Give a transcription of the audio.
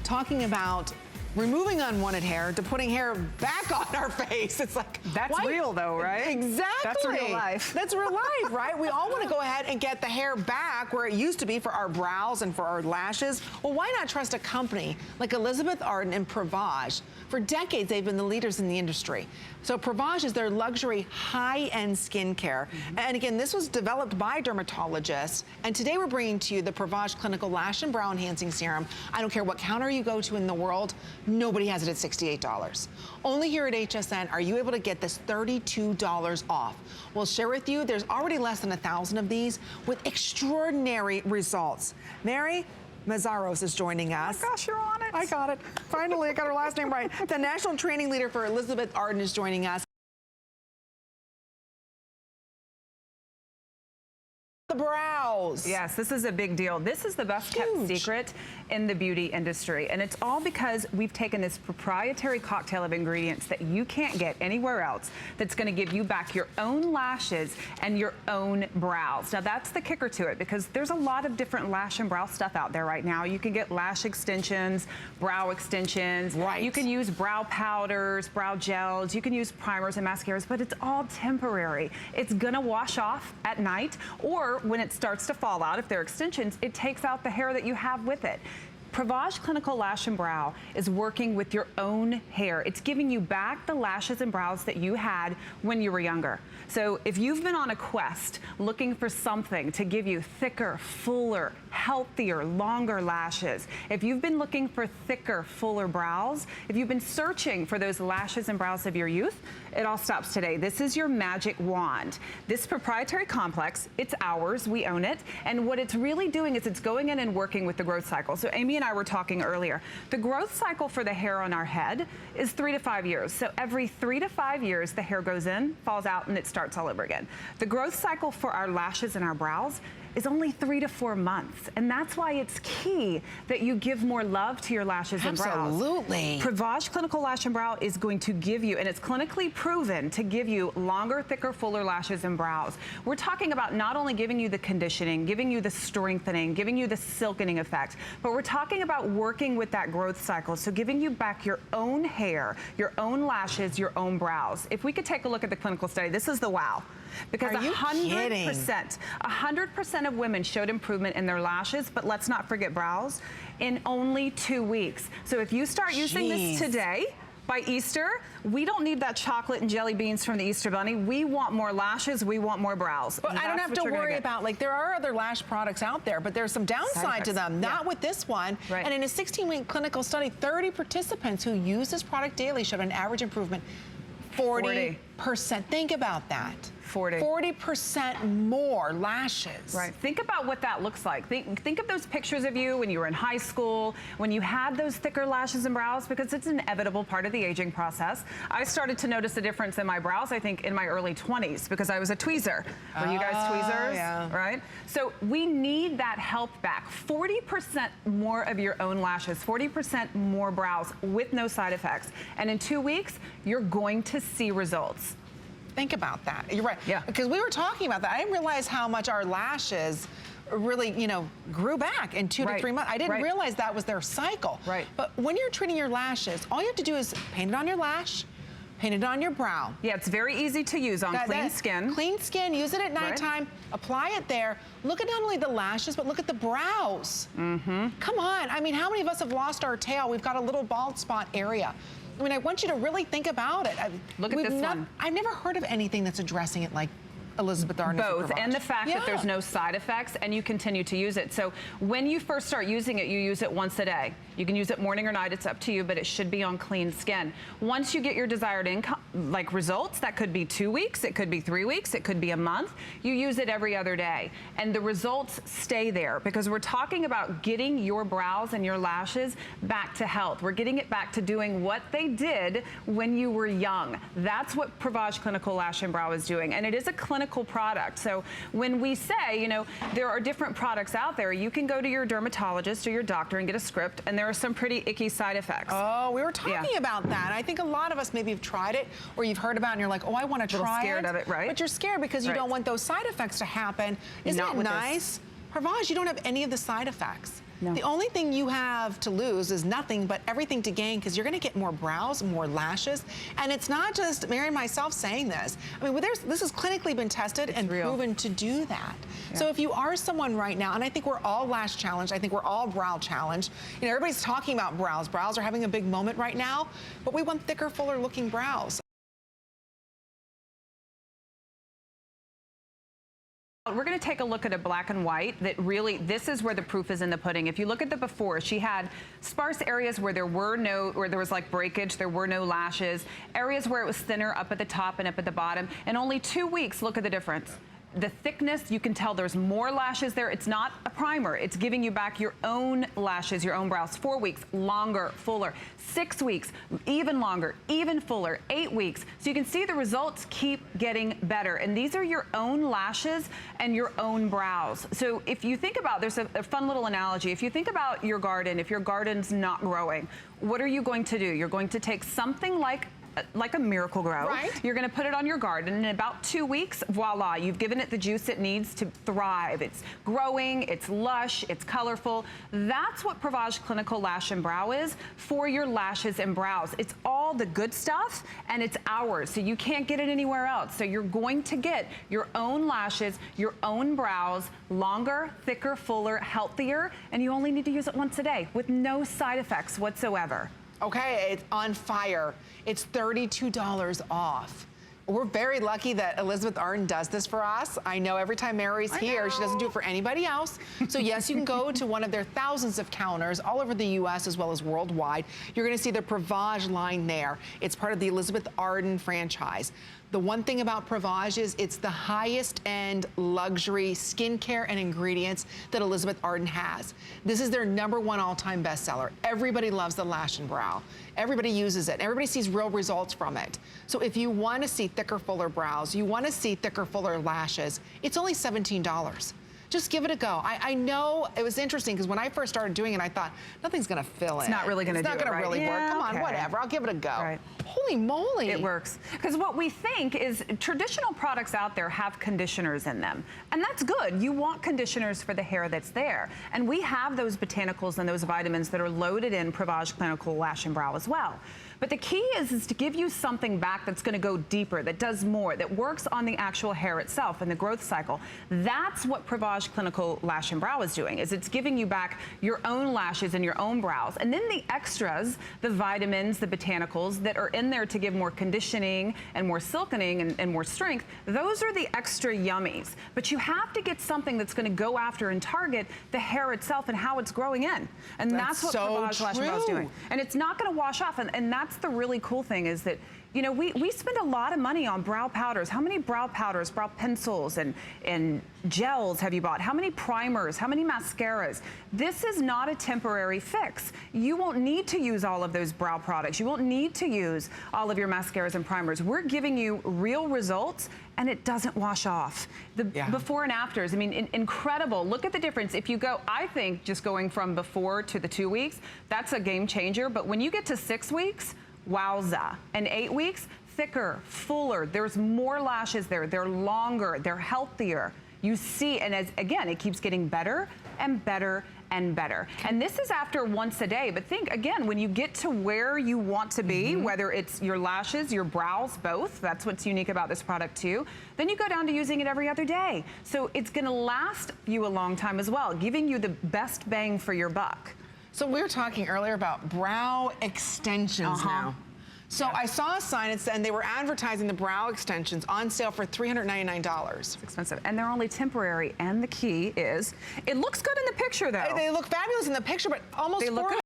Talking about removing unwanted hair to putting hair back on our face. It's like, that's real though, right? Exactly. That's real life. That's real life, right? We all want to go ahead and get the hair back where it used to be for our brows and for our lashes. Well, why not trust a company like Elizabeth Arden and Prevage? For decades, they've been the leaders in the industry. So Prevage is their luxury high-end skincare. And again, this was developed by dermatologists. And today we're bringing to you the Prevage Clinical Lash and Brow Enhancing Serum. I don't care what counter you go to in the world, nobody has it at $68. Only here at HSN are you able to get this $32 off. We'll share with you, there's already less than 1,000 of these with extraordinary results. Mary Mazzaros is joining us. Oh gosh, you're on it. I got it. Finally, I got her last name right. The national training leader for Elizabeth Arden is joining us. The brows. Yes, this is a big deal. This is the best kept secret in the beauty industry. And it's all because we've taken this proprietary cocktail of ingredients that you can't get anywhere else that's going to give you back your own lashes and your own brows. Now that's the kicker to it, because there's a lot of different lash and brow stuff out there right now. You can get lash extensions, brow extensions. Right. You can use brow powders, brow gels. You can use primers and mascaras, but it's all temporary. It's going to wash off at night, or when it starts to fall out, if they're extensions, it takes out the hair that you have with it. Prevage Clinical Lash and Brow is working with your own hair. It's giving you back the lashes and brows that you had when you were younger. So if you've been on a quest looking for something to give you thicker, fuller, healthier, longer lashes, if you've been looking for thicker, fuller brows, if you've been searching for those lashes and brows of your youth, it all stops today. This is your magic wand. This proprietary complex, it's ours, we own it, and what it's really doing is it's going in and working with the growth cycle. So Amy and I were talking earlier. The growth cycle for the hair on our head is 3 to 5 years. So every 3 to 5 years, the hair goes in, falls out, and it starts all over again. The growth cycle for our lashes and our brows is only 3 to 4 months. And that's why it's key that you give more love to your lashes and brows. Absolutely. Prevage Clinical Lash and Brow is going to give you, and it's clinically proven to give you longer, thicker, fuller lashes and brows. We're talking about not only giving you the conditioning, giving you the strengthening, giving you the silkening effect, but we're talking about working with that growth cycle. So giving you back your own hair, your own lashes, your own brows. If we could take a look at the clinical study, this is the wow. Because 100% of women showed improvement in their lashes, but let's not forget brows, in only 2 weeks. So if you start using this today, by Easter, we don't need that chocolate and jelly beans from the Easter Bunny. We want more lashes, we want more brows. But I don't have to worry about, like, there are other lash products out there, but there's some downside to them, not with this one. Right. And in a 16-week clinical study, 30 participants who use this product daily showed an average improvement 40%. Think about that. 40% more lashes. Right. Think about what that looks like. Think of those pictures of you when you were in high school, when you had those thicker lashes and brows, because it's an inevitable part of the aging process. I started to notice a difference in my brows, I think, in my early 20s, because I was a tweezer. Were you guys tweezers? Yeah. Right? So we need that help back. 40% more of your own lashes, 40% more brows with no side effects. And in 2 weeks, you're going to see results. Think about that. You're right. Yeah. Because we were talking about that. I didn't realize how much our lashes really, you know, grew back in 2 to 3 months. I didn't realize that was their cycle. Right. But when you're treating your lashes, all you have to do is paint it on your lash, paint it on your brow. Yeah, it's very easy to use on clean skin. Clean skin, use it at nighttime, apply it there. Look at not only the lashes, but look at the brows. Come on. I mean, how many of us have lost our tail? We've got a little bald spot area. I mean, I want you to really think about it. Look at this one. I've never heard of anything that's addressing it like Elizabeth Arden. Both, and the fact that there's no side effects and you continue to use it. So when you first start using it, you use it once a day. You can use it morning or night, it's up to you, but it should be on clean skin. Once you get your desired results, that could be 2 weeks, it could be 3 weeks, it could be a month. You use it every other day, and the results stay there, because we're talking about getting your brows and your lashes back to health. We're getting it back to doing what they did when you were young. That's what Prevage Clinical Lash and Brow is doing, and it is a clinical product. So when we say, you know, there are different products out there, you can go to your dermatologist or your doctor and get a script, and there are some pretty icky side effects. Oh, we were talking about that. I think a lot of us maybe have tried it, or you've heard about it and you're like, oh, I want to try it. Scared of it, right? But you're scared because you don't want those side effects to happen. Isn't it nice? Prevage, you don't have any of the side effects. The only thing you have to lose is nothing, but everything to gain, because you're going to get more brows, more lashes. And it's not just Mary and myself saying this. I mean, this has clinically been tested and proven to do that. Yeah. So if you are someone right now, and I think we're all lash challenged, I think we're all brow challenged. You know, everybody's talking about brows. Brows are having a big moment right now, but we want thicker, fuller looking brows. We're going to take a look at a black and white that really, this is where the proof is in the pudding. If you look at the before, she had sparse areas where there was like breakage, there were no lashes, areas where it was thinner up at the top and up at the bottom. In only 2 weeks, look at the difference. The thickness, you can tell there's more lashes there. It's not a primer. It's giving you back your own lashes, your own brows. 4 weeks, longer, fuller. 6 weeks, even longer, even fuller. 8 weeks. So you can see the results keep getting better. And these are your own lashes and your own brows. So if you think about, there's a fun little analogy. If you think about your garden, if your garden's not growing, what are you going to do? You're going to take something like a miracle grow. Right. You're going to put it on your garden, and in about 2 weeks, voila, you've given it the juice it needs to thrive. It's growing, it's lush, it's colorful. That's what Prevage Clinical Lash and Brow is for your lashes and brows. It's all the good stuff, and it's ours, so you can't get it anywhere else. So you're going to get your own lashes, your own brows, longer, thicker, fuller, healthier, and you only need to use it once a day with no side effects whatsoever. Okay, it's on fire. It's $32 off. We're very lucky that Elizabeth Arden does this for us. I know every time Mary's here, she doesn't do it for anybody else. So yes, you can go to one of their thousands of counters all over the US as well as worldwide. You're gonna see the Prevage line there. It's part of the Elizabeth Arden franchise. The one thing about Prevage is it's the highest end luxury skincare and ingredients that Elizabeth Arden has. This is their #1 all-time bestseller. Everybody loves the lash and brow. Everybody uses it. Everybody sees real results from it. So if you want to see thicker, fuller brows, you want to see thicker, fuller lashes, it's only $17. Just give it a go. I know it was interesting because when I first started doing it, I thought, nothing's going to fill in. It's not really going to do it, right? It's not going to really work. Come on, whatever. I'll give it a go. Right. Holy moly. It works. Because what we think is traditional products out there have conditioners in them. And that's good. You want conditioners for the hair that's there. And we have those botanicals and those vitamins that are loaded in Prevage Clinical Lash and Brow as well. But the key is to give you something back that's going to go deeper, that does more, that works on the actual hair itself and the growth cycle. That's what Prevage Clinical Lash and Brow is doing, is it's giving you back your own lashes and your own brows. And then the extras, the vitamins, the botanicals that are in there to give more conditioning and more silkening and more strength, those are the extra yummies. But you have to get something that's going to go after and target the hair itself and how it's growing in. And that's what Prevage Lash and Brow is doing. And it's not going to wash off. And that's the really cool thing is that, you know, we spend a lot of money on brow powders. How many brow powders, brow pencils, and gels have you bought? How many primers? How many mascaras? This is not a temporary fix. You won't need to use all of those brow products. You won't need to use all of your mascaras and primers. We're giving you real results, and it doesn't wash off. The before and afters, I mean, incredible. Look at the difference. If you go, I think just going from before to the 2 weeks, that's a game changer. But when you get to 6 weeks, wowza. And 8 weeks, thicker, fuller. There's more lashes there. They're longer. They're healthier. You see, and as again, it keeps getting better and better and better. And this is after once a day. But think, again, when you get to where you want to be, whether it's your lashes, your brows, both, that's what's unique about this product too, then you go down to using it every other day. So it's going to last you a long time as well, giving you the best bang for your buck. So we were talking earlier about brow extensions now. So I saw a sign and they were advertising the brow extensions on sale for $399. It's expensive. And they're only temporary. And the key is, it looks good in the picture though. They look fabulous in the picture, but almost